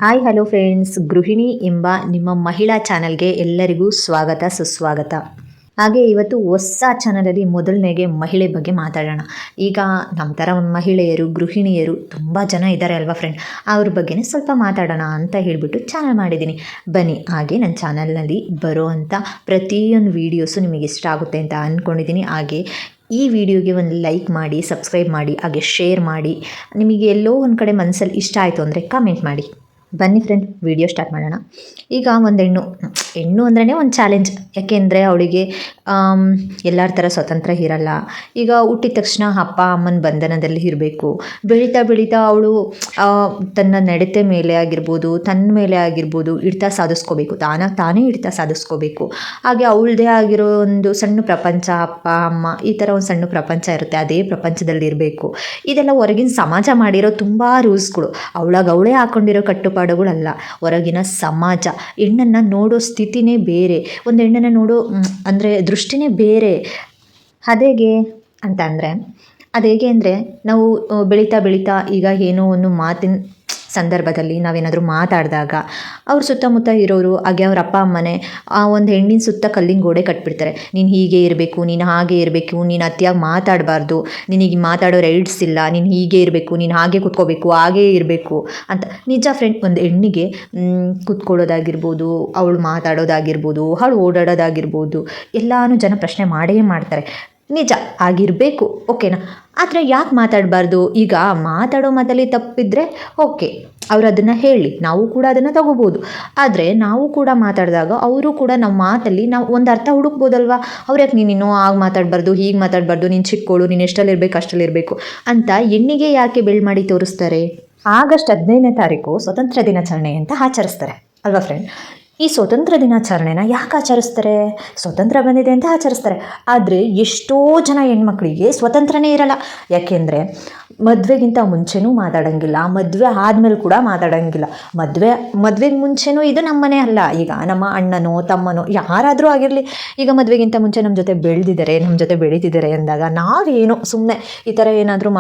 Hi hello friends, ಗೃಹಿಣಿ ಎಂಬ ನಿಮ್ಮ ಮಹಿಳಾ ಚಾನಲ್ಗೆ ಎಲ್ಲರಿಗೂ ಸ್ವಾಗತ ಸುಸ್ವಾಗತ. ಹಾಗೆ ಇವತ್ತು ಹೊಸ ಚಾನಲಲ್ಲಿ ಮೊದಲನೇಗೆ ಮಹಿಳೆ ಬಗ್ಗೆ ಮಾತಾಡೋಣ. ಈಗ ನಮ್ಮ ಥರ ಮಹಿಳೆಯರು ಗೃಹಿಣಿಯರು ತುಂಬ ಜನ ಇದ್ದಾರೆ ಅಲ್ವಾ ಫ್ರೆಂಡ್, ಅವ್ರ ಬಗ್ಗೆನೇ ಸ್ವಲ್ಪ ಮಾತಾಡೋಣ ಅಂತ ಹೇಳಿಬಿಟ್ಟು ಚಾನಲ್ ಮಾಡಿದ್ದೀನಿ. ಬನ್ನಿ, ಹಾಗೆ ನನ್ನ ಚಾನಲ್ನಲ್ಲಿ ಬರೋವಂಥ ಪ್ರತಿಯೊಂದು ವೀಡಿಯೋಸು ನಿಮಗೆ ಇಷ್ಟ ಆಗುತ್ತೆ ಅಂತ ಅಂದ್ಕೊಂಡಿದ್ದೀನಿ. ಹಾಗೆ ಈ ವಿಡಿಯೋಗೆ ಒಂದು ಲೈಕ್ ಮಾಡಿ, ಸಬ್ಸ್ಕ್ರೈಬ್ ಮಾಡಿ, ಹಾಗೆ ಶೇರ್ ಮಾಡಿ. ನಿಮಗೆ ಎಲ್ಲೋ ಒಂದು ಕಡೆ ಮನಸ್ಸಲ್ಲಿ ಇಷ್ಟ ಆಯಿತು ಅಂದರೆ ಕಮೆಂಟ್ ಮಾಡಿ. ಬನ್ನಿ ಫ್ರೆಂಡ್, ವಿಡಿಯೋ ಸ್ಟಾರ್ಟ್ ಮಾಡೋಣ. ಈಗ ಒಂದು ಹೆಣ್ಣು ಅಂದ್ರೇ ಒಂದು ಚಾಲೆಂಜ್. ಯಾಕೆಂದರೆ ಅವಳಿಗೆ ಎಲ್ಲರ ಥರ ಸ್ವತಂತ್ರ ಇರಲ್ಲ. ಈಗ ಹುಟ್ಟಿದ ತಕ್ಷಣ ಅಪ್ಪ ಅಮ್ಮನ ಬಂಧನದಲ್ಲಿ ಇರಬೇಕು. ಬೆಳೀತಾ ಬೆಳೀತಾ ಅವಳು ತನ್ನ ನಡತೆ ಮೇಲೆ ಆಗಿರ್ಬೋದು, ತನ್ನ ಮೇಲೆ ಆಗಿರ್ಬೋದು ಹಿಡಿತ ಸಾಧಿಸ್ಕೋಬೇಕು. ತಾನೇ ಹಿಡಿತ ಸಾಧಿಸ್ಕೋಬೇಕು. ಹಾಗೆ ಅವಳದೇ ಆಗಿರೋ ಒಂದು ಸಣ್ಣ ಪ್ರಪಂಚ, ಅಪ್ಪ ಅಮ್ಮ ಈ ಥರ ಒಂದು ಸಣ್ಣ ಪ್ರಪಂಚ ಇರುತ್ತೆ. ಅದೇ ಪ್ರಪಂಚದಲ್ಲಿ ಇರಬೇಕು. ಇದೆಲ್ಲ ಹೊರಗಿನ ಸಮಾಜ ಮಾಡಿರೋ ತುಂಬ ರೂಲ್ಸ್ಗಳು. ಅವಳೇ ಹಾಕ್ಕೊಂಡಿರೋ ಕಟ್ಟುಪಾಡುಗಳಲ್ಲ. ಹೊರಗಿನ ಸಮಾಜ ಹೆಣ್ಣನ್ನು ನೋಡೋ ಸ್ಥಿತಿನೇ ಬೇರೆ, ಒಂದು ಹೆಣ್ಣನ್ನು ನೋಡೋ ಅಂದರೆ ದೃಷ್ಟಿನೇ ಬೇರೆ. ಅದೇಗೆ ಅಂದರೆ ನಾವು ಬೆಳೀತಾ ಬೆಳೀತಾ ಈಗ ಏನೋ ಒಂದು ಮಾತಿನ ಸಂದರ್ಭದಲ್ಲಿ ನಾವೇನಾದರೂ ಮಾತಾಡಿದಾಗ ಅವ್ರ ಸುತ್ತಮುತ್ತ ಇರೋರು, ಹಾಗೆ ಅವ್ರ ಅಪ್ಪ ಅಮ್ಮನೇ ಆ ಒಂದು ಹೆಣ್ಣಿನ ಸುತ್ತ ಕಲ್ಲಿನ ಗೋಡೆ ಕಟ್ಬಿಡ್ತಾರೆ. ನೀನು ಹೀಗೆ ಇರಬೇಕು, ನೀನು ಹಾಗೆ ಇರಬೇಕು, ನೀನು ಅತಿಯಾಗಿ ಮಾತಾಡಬಾರ್ದು, ನಿನಗೆ ಮಾತಾಡೋ ರೈಟ್ಸ್ ಇಲ್ಲ, ನೀನು ಹೀಗೆ ಇರಬೇಕು, ನೀನು ಹಾಗೆ ಕೂತ್ಕೋಬೇಕು, ಹಾಗೇ ಇರಬೇಕು ಅಂತ. ನಿಜ ಫ್ರೆಂಡ್, ಒಂದು ಹೆಣ್ಣಿಗೆ ಕೂತ್ಕೊಳ್ಳೋದಾಗಿರ್ಬೋದು, ಅವಳು ಮಾತಾಡೋದಾಗಿರ್ಬೋದು, ಅವಳು ಓಡಾಡೋದಾಗಿರ್ಬೋದು ಎಲ್ಲನೂ ಜನ ಪ್ರಶ್ನೆ ಮಾಡೇ ಮಾಡ್ತಾರೆ. ನಿಜ ಆಗಿರಬೇಕು, ಓಕೆನಾ. ಆದರೆ ಯಾಕೆ ಮಾತಾಡಬಾರ್ದು? ಈಗ ಮಾತಾಡೋ ಮಾತಲ್ಲಿ ತಪ್ಪಿದ್ರೆ ಓಕೆ, ಅವ್ರು ಅದನ್ನು ಹೇಳಿ, ನಾವು ಕೂಡ ಅದನ್ನು ತಗೋಬೋದು. ಆದರೆ ನಾವು ಕೂಡ ಮಾತಾಡಿದಾಗ ಅವರು ಕೂಡ ನಮ್ಮ ಮಾತಲ್ಲಿ ನಾವು ಒಂದು ಅರ್ಥ ಹುಡುಕ್ಬೋದಲ್ವ. ಅವ್ರು ಯಾಕೆ ನೀನು ಆಗ ಮಾತಾಡಬಾರ್ದು, ಹೀಗೆ ಮಾತಾಡಬಾರ್ದು, ನೀನು ಚಿಕ್ಕೋಳು, ನೀನು ಎಷ್ಟಲ್ಲಿರಬೇಕು ಅಷ್ಟಲ್ಲಿರಬೇಕು ಅಂತ ಹೆಣ್ಣಿಗೆ ಯಾಕೆ ಬೆಳ್ ಮಾಡಿ ತೋರಿಸ್ತಾರೆ? ಆಗಸ್ಟ್ 15ನೇ ತಾರೀಕು ಸ್ವತಂತ್ರ ದಿನಾಚರಣೆ ಅಂತ ಆಚರಿಸ್ತಾರೆ ಅಲ್ವಾ ಫ್ರೆಂಡ್. ಈ ಸ್ವತಂತ್ರ ದಿನಾಚರಣೆನ ಯಾಕೆ ಆಚರಿಸ್ತಾರೆ? ಸ್ವತಂತ್ರ ಬಂದಿದೆ ಅಂತ ಆಚರಿಸ್ತಾರೆ. ಆದರೆ ಎಷ್ಟೋ ಜನ ಹೆಣ್ಮಕ್ಳಿಗೆ ಸ್ವತಂತ್ರನೇ ಇರಲ್ಲ. ಯಾಕೆಂದರೆ ಮದುವೆಗಿಂತ ಮುಂಚೆನೂ ಮಾತಾಡೋಂಗಿಲ್ಲ, ಮದುವೆ ಆದಮೇಲೆ ಕೂಡ ಮಾತಾಡೋಂಗಿಲ್ಲ. ಮದುವೆಗೆ ಮುಂಚೆನೂ ಇದು ನಮ್ಮ ಮನೆ ಅಲ್ಲ. ಈಗ ನಮ್ಮ ಅಣ್ಣನೋ ತಮ್ಮನೋ ಯಾರಾದರೂ ಆಗಿರಲಿ, ಈಗ ಮದುವೆಗಿಂತ ಮುಂಚೆ ನಮ್ಮ ಜೊತೆ ಬೆಳೆದಿದ್ದಾರೆ, ನಮ್ಮ ಜೊತೆ ಬೆಳೀತಿದ್ದಾರೆ ಅಂದಾಗ ನಾವೇನು ಸುಮ್ಮನೆ ಈ ಥರ ಏನಾದರೂ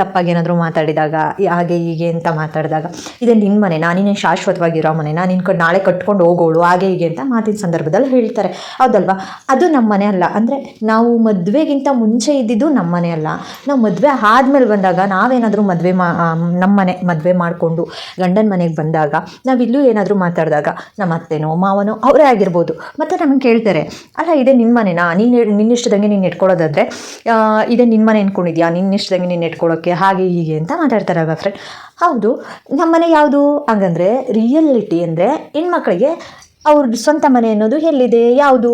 ತಪ್ಪಾಗಿ ಏನಾದರೂ ಮಾತಾಡಿದಾಗ, ಹಾಗೆ ಹೀಗೆ ಅಂತ ಮಾತಾಡಿದಾಗ, ಇದೇ ನಿನ್ನ ಮನೆ, ನಾನಿನ್ನೇ ಶಾಶ್ವತವಾಗಿರೋ ಮನೆ, ನಾನು ನಾಳೆ ಕಟ್ಕೊಂಡು ಹೋಗೋಳು, ಹಾಗೆ ಹೀಗೆ ಅಂತ ಮಾತಿನ ಸಂದರ್ಭದಲ್ಲಿ ಹೇಳ್ತಾರೆ, ಹೌದಲ್ವಾ? ಅದು ನಮ್ಮ ಮನೆ ಅಲ್ಲ. ಅಂದರೆ ನಾವು ಮದುವೆಗಿಂತ ಮುಂಚೆ ಇದ್ದಿದ್ದು ನಮ್ಮ ಮನೆ ಅಲ್ಲ. ನಾವು ಮದುವೆ ಆದಮೇಲೆ ಬಂದಾಗ ನಾವೇನಾದರೂ ಮದುವೆ ಮಾಡಿಕೊಂಡು ಗಂಡನ ಮನೆಗೆ ಬಂದಾಗ ನಾವಿಲ್ಲೂ ಏನಾದರೂ ಮಾತಾಡಿದಾಗ ನಮ್ಮ ಅತ್ತೆನೋ ಮಾವನೋ ಅವರೇ ಆಗಿರ್ಬೋದು, ಮತ್ತು ನಮಗೆ ಕೇಳ್ತಾರೆ, ಅಲ್ಲ ಇದೇ ನಿಮ್ಮ ಮನೆನಾ, ನಿನ್ನಿಷ್ಟದಂಗೆ ನೀನು ಇಟ್ಕೊಳ್ಳೋದಾದರೆ ಇದೇ ನಿಮ್ಮ ಮನೆ ಅಂದ್ಕೊಂಡಿದ್ಯಾ, ನಿನ್ನಿಷ್ಟದಂಗೆ ನೀನು ಇಟ್ಕೊಳ್ಳೋಕ್ಕೆ, ಹಾಗೆ ಹೀಗೆ ಅಂತ ಮಾತಾಡ್ತಾರಲ್ವ ಫ್ರೆಂಡ್. ಹೌದು, ನಮ್ಮ ಮನೆ ಯಾವುದು ಹಂಗಂದರೆ ರಿಯಾಲಿಟಿ ಅಂದರೆ ಹೆಣ್ಮಕ್ಳಿಗೆ ಅವ್ರ ಸ್ವಂತ ಮನೆ ಅನ್ನೋದು ಎಲ್ಲಿದೆ, ಯಾವುದು?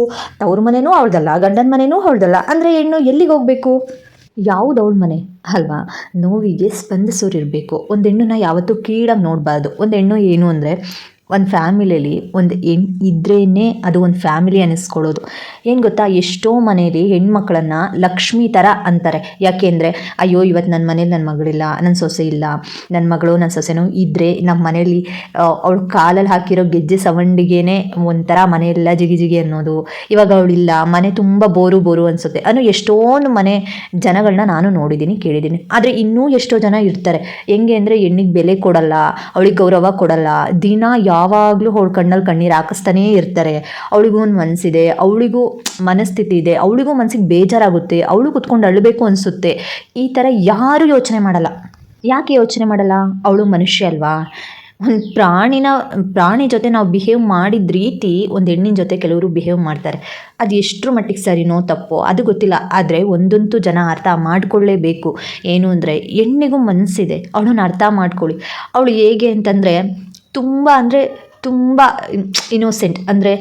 ಅವ್ರ ಮನೆಯೂ ಅವಳ್ದಲ್ಲ, ಗಂಡನ ಮನೆಯೂ ಅವಳ್ದಲ್ಲ. ಅಂದರೆ ಹೆಣ್ಣು ಎಲ್ಲಿಗೆ ಹೋಗಬೇಕು? ಯಾವುದು ಅವಳ ಮನೆ ಅಲ್ವಾ? ನೋವಿಗೆ ಸ್ಪಂದಿಸೋರಿರಬೇಕು. ಒಂದು ಹೆಣ್ಣನ್ನ ಯಾವತ್ತೂ ಕೀಳಾಗಿ ನೋಡಬಾರ್ದು. ಒಂದು ಹೆಣ್ಣು ಏನು ಅಂದರೆ, ಒಂದು ಫ್ಯಾಮಿಲಿಯಲ್ಲಿ ಒಂದು ಹೆಣ್ಣು ಇದ್ರೇ ಅದು ಒಂದು ಫ್ಯಾಮಿಲಿ ಅನ್ನಿಸ್ಕೊಳ್ಳೋದು. ಏನು ಗೊತ್ತಾ, ಎಷ್ಟೋ ಮನೇಲಿ ಹೆಣ್ಮಕ್ಳನ್ನು ಲಕ್ಷ್ಮಿ ಥರ ಅಂತಾರೆ. ಯಾಕೆಂದರೆ ಅಯ್ಯೋ ಇವತ್ತು ನನ್ನ ಮನೇಲಿ ನನ್ನ ಮಗಳಿಲ್ಲ, ನನ್ನ ಸೊಸೆ ಇಲ್ಲ, ನನ್ನ ಮಗಳು ನನ್ನ ಸೊಸೆನೂ ಇದ್ದರೆ ನಮ್ಮ ಮನೇಲಿ ಅವಳು ಕಾಲಲ್ಲಿ ಹಾಕಿರೋ ಗೆಜ್ಜೆ ಸವಂಡಿಗೆನೇ ಒಂಥರ ಮನೆಯೆಲ್ಲ ಜಿಗಿ ಅನ್ನೋದು. ಇವಾಗ ಅವಳಿಲ್ಲ, ಮನೆ ತುಂಬ ಬೋರು ಅನಿಸುತ್ತೆ ಅನ್ನೋ ಎಷ್ಟೊಂದು ಮನೆ ಜನಗಳನ್ನ ನಾನು ನೋಡಿದ್ದೀನಿ, ಕೇಳಿದ್ದೀನಿ. ಆದರೆ ಇನ್ನೂ ಎಷ್ಟೋ ಜನ ಇರ್ತಾರೆ ಹೆಂಗೆ ಅಂದರೆ, ಹೆಣ್ಣಿಗೆ ಬೆಲೆ ಕೊಡಲ್ಲ, ಅವಳಿಗೆ ಗೌರವ ಕೊಡಲ್ಲ, ದಿನ ಯಾವಾಗಲೂ ಅವಳ ಕಣ್ಣಲ್ಲಿ ಕಣ್ಣೀರು ಹಾಕಿಸ್ತಾನೇ ಇರ್ತಾರೆ. ಅವಳಿಗೂ ಒಂದು ಮನಸ್ಸಿದೆ, ಅವಳಿಗೂ ಮನಸ್ಥಿತಿ ಇದೆ, ಅವಳಿಗೂ ಮನಸ್ಸಿಗೆ ಬೇಜಾರಾಗುತ್ತೆ, ಅವಳು ಕುತ್ಕೊಂಡು ಅಳಬೇಕು ಅನಿಸುತ್ತೆ. ಈ ಥರ ಯಾರೂ ಯೋಚನೆ ಮಾಡಲ್ಲ. ಯಾಕೆ ಯೋಚನೆ ಮಾಡಲ್ಲ? ಅವಳು ಮನುಷ್ಯ ಅಲ್ವಾ. ಒಂದು ಪ್ರಾಣಿ ಜೊತೆ ನಾವು ಬಿಹೇವ್ ಮಾಡಿದ ರೀತಿ ಒಂದು ಹೆಣ್ಣಿನ ಜೊತೆ ಕೆಲವರು ಬಿಹೇವ್ ಮಾಡ್ತಾರೆ. ಅದು ಎಷ್ಟರ ಮಟ್ಟಿಗೆ ಸರಿನೋ ತಪ್ಪೋ ಅದು ಗೊತ್ತಿಲ್ಲ. ಆದರೆ ಒಂದಂತೂ ಜನ ಅರ್ಥ ಮಾಡಿಕೊಳ್ಳೇಬೇಕು. ಏನು ಅಂದರೆ, ಹೆಣ್ಣಿಗೂ ಮನಸ್ಸಿದೆ, ಅವಳನ್ನ ಅರ್ಥ ಮಾಡ್ಕೊಳ್ಳಿ. ಅವಳು ಹೇಗೆ ಅಂತಂದರೆ ತುಂಬ ಇನ್ನೋಸೆಂಟ್. ಅಂದರೆ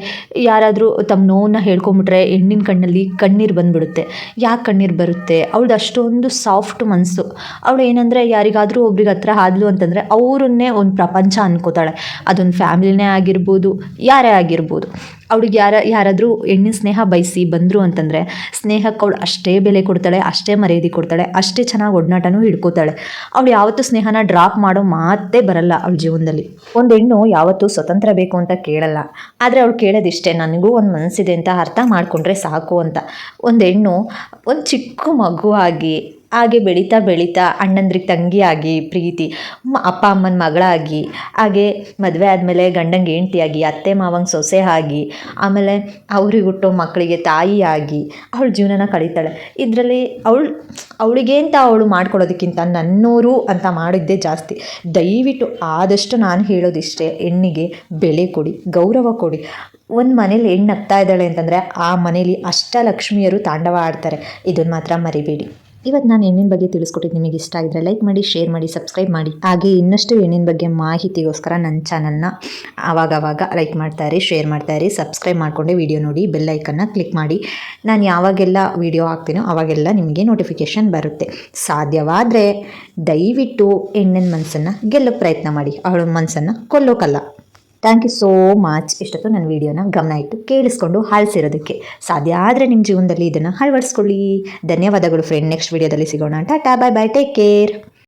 ಯಾರಾದರೂ ತಮ್ಮ ನೋವನ್ನ ಹೇಳ್ಕೊಂಬಿಟ್ರೆ ಹೆಣ್ಣಿನ ಕಣ್ಣಲ್ಲಿ ಕಣ್ಣೀರು ಬಂದುಬಿಡುತ್ತೆ. ಯಾಕೆ ಕಣ್ಣೀರು ಬರುತ್ತೆ? ಅವಳದು ಅಷ್ಟೊಂದು ಸಾಫ್ಟ್ ಮನಸ್ಸು. ಅವಳು ಏನಂದರೆ, ಯಾರಿಗಾದರೂ ಒಬ್ರಿಗೆ ಹತ್ರ ಆದ್ಲು ಅಂತಂದರೆ ಅವರನ್ನೇ ಒಂದು ಪ್ರಪಂಚ ಅನ್ಕೋತಾಳೆ. ಅದೊಂದು ಫ್ಯಾಮಿಲಿನೇ ಆಗಿರ್ಬೋದು, ಯಾರೇ ಆಗಿರ್ಬೋದು. ಅವಳಿಗೆ ಯಾರಾದರೂ ಹೆಣ್ಣಿನ ಸ್ನೇಹ ಬಯಸಿ ಬಂದರು ಅಂತಂದರೆ ಸ್ನೇಹಕ್ಕೆ ಅವಳು ಅಷ್ಟೇ ಬೆಲೆ ಕೊಡ್ತಾಳೆ, ಅಷ್ಟೇ ಮರ್ಯಾದೆ ಕೊಡ್ತಾಳೆ, ಅಷ್ಟೇ ಚೆನ್ನಾಗಿ ಒಡನಾಟನೂ ಹಿಡ್ಕೋತಾಳೆ. ಅವಳು ಯಾವತ್ತೂ ಸ್ನೇಹನ ಡ್ರಾಪ್ ಮಾಡೋ ಮಾತೇ ಬರಲ್ಲ ಅವಳ ಜೀವನದಲ್ಲಿ. ಒಂದು ಹೆಣ್ಣು ಯಾವತ್ತೂ ಸ್ವತಂತ್ರ ಬೇಕು ಅಂತ ಕೇಳಲ್ಲ. ಆದರೆ ಅವಳು ಕೇಳೋದಿಷ್ಟೇ, ನನಗೂ ಒಂದು ಮನಸ್ಸಿದೆ ಅಂತ ಅರ್ಥ ಮಾಡಿಕೊಂಡ್ರೆ ಸಾಕು ಅಂತ. ಒಂದು ಹೆಣ್ಣು ಒಂದು ಚಿಕ್ಕ ಮಗುವಾಗಿ ಹಾಗೆ ಬೆಳೀತಾ ಬೆಳೀತಾ ಅಣ್ಣಂದ್ರಿಗೆ ತಂಗಿಯಾಗಿ ಪ್ರೀತಿ, ಅಪ್ಪ ಅಮ್ಮನ ಮಗಳಾಗಿ, ಹಾಗೆ ಮದುವೆ ಆದಮೇಲೆ ಗಂಡಂಗೆ ಹೆಂಡ್ತಿಯಾಗಿ, ಅತ್ತೆ ಮಾವಂಗೆ ಸೊಸೆ ಆಗಿ, ಆಮೇಲೆ ಅವ್ರಿಗೆ ಹುಟ್ಟೋ ಮಕ್ಕಳಿಗೆ ತಾಯಿಯಾಗಿ ಅವಳ ಜೀವನನ ಕಳೀತಾಳೆ. ಇದರಲ್ಲಿ ಅವಳಿಗೆ ಅಂತ ಅವಳು ಮಾಡ್ಕೊಳ್ಳೋದಕ್ಕಿಂತ ನನ್ನೋರು ಅಂತ ಮಾಡಿದ್ದೇ ಜಾಸ್ತಿ. ದಯವಿಟ್ಟು ಆದಷ್ಟು ನಾನು ಹೇಳೋದಿಷ್ಟೇ, ಹೆಣ್ಣಿಗೆ ಬೆಲೆ ಕೊಡಿ, ಗೌರವ ಕೊಡಿ. ಒಂದು ಮನೇಲಿ ಹೆಣ್ಣು ನಗ್ತಾ ಇದ್ದಾಳೆ ಅಂತಂದರೆ ಆ ಮನೇಲಿ ಅಷ್ಟಲಕ್ಷ್ಮಿಯರು ತಾಂಡವ ಆಡ್ತಾರೆ. ಇದನ್ನು ಮಾತ್ರ ಮರಿಬೇಡಿ. ಇವತ್ತು ನಾನು ಹೆಣ್ಣಿನ ಬಗ್ಗೆ ತಿಳಿಸ್ಕೊಟ್ಟಿದ್ದು ನಿಮಗೆ ಇಷ್ಟ ಆಗಿದ್ರೆ ಲೈಕ್ ಮಾಡಿ, ಶೇರ್ ಮಾಡಿ, ಸಬ್ಸ್ಕ್ರೈಬ್ ಮಾಡಿ. ಹಾಗೆ ಇನ್ನಷ್ಟು ಹೆಣ್ಣಿನ ಬಗ್ಗೆ ಮಾಹಿತಿಗೋಸ್ಕರ ನನ್ನ ಚಾನಲ್ನ ಆವಾಗವಾಗ ಲೈಕ್ ಮಾಡ್ತಾಯಿರಿ, ಶೇರ್ ಮಾಡ್ತಾಯಿರಿ, ಸಬ್ಸ್ಕ್ರೈಬ್ ಮಾಡಿಕೊಂಡೆ ವಿಡಿಯೋ ನೋಡಿ, ಬೆಲ್ ಐಕನ್ನ ಕ್ಲಿಕ್ ಮಾಡಿ. ನಾನು ಯಾವಾಗೆಲ್ಲ ವಿಡಿಯೋ ಹಾಕ್ತೀನೋ ಆವಾಗೆಲ್ಲ ನಿಮಗೆ ನೋಟಿಫಿಕೇಷನ್ ಬರುತ್ತೆ. ಸಾಧ್ಯವಾದರೆ ದಯವಿಟ್ಟು ಹೆಣ್ಣಿನ ಮನಸ್ಸನ್ನು ಗೆಲ್ಲೋಕ್ಕೆ ಪ್ರಯತ್ನ ಮಾಡಿ, ಅವಳ ಮನಸ್ಸನ್ನು ಕೊಲ್ಲೋಕ್ಕಲ್ಲ. Thank you so much. ಇಷ್ಟೊತ್ತು ನನ್ನ ವೀಡಿಯೋನ ಗಮನ ಇಟ್ಟು ಕೇಳಿಸ್ಕೊಂಡು ಆಲಿಸಿರೋದಕ್ಕೆ. ಸಾಧ್ಯ ಆದರೆ ನಿಮ್ಮ ಜೀವನದಲ್ಲಿ ಇದನ್ನು ಅಳವಡಿಸ್ಕೊಳ್ಳಿ. ಧನ್ಯವಾದಗಳು ಫ್ರೆಂಡ್. ನೆಕ್ಸ್ಟ್ ವೀಡಿಯೋದಲ್ಲಿ ಸಿಗೋಣ. ಟಾಟಾ, ಬಾಯ್ ಬಾಯ್, ಟೇಕ್ ಕೇರ್.